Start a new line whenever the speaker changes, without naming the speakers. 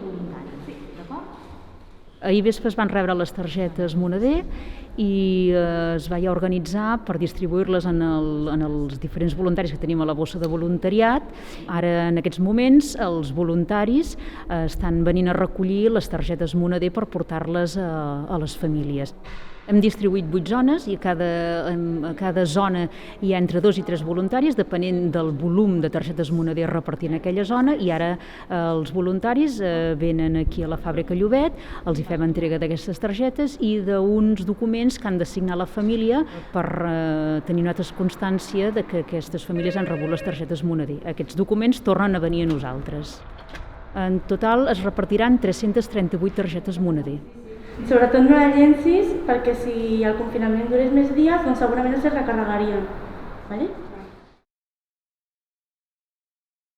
voluntari, d'acord? Ahir vespre es van rebre les targetes Moneder i es va ja organitzar per distribuir-les en els diferents voluntaris que tenim a la bossa de voluntariat. Ara, en aquests moments, els voluntaris estan venint a recollir les targetes Moneder per portar-les a les famílies. Hem distribuït 8 zones i a cada zona hi ha entre 2 i 3 voluntaris, depenent del volum de targetes Moneder a repartir en aquella zona, i ara els voluntaris venen aquí a la fàbrica Llobet, els hi fem entrega d'aquestes targetes i d'uns documents que han de signar la família per tenir nosaltres constància de que aquestes famílies han rebut les targetes Moneder. Aquests documents tornen a venir a nosaltres. En total es repartiran 338 targetes Moneder.
Sobretot no la llencis perquè si el confinament durés més dies, doncs segurament es recarregarien. ¿Vale?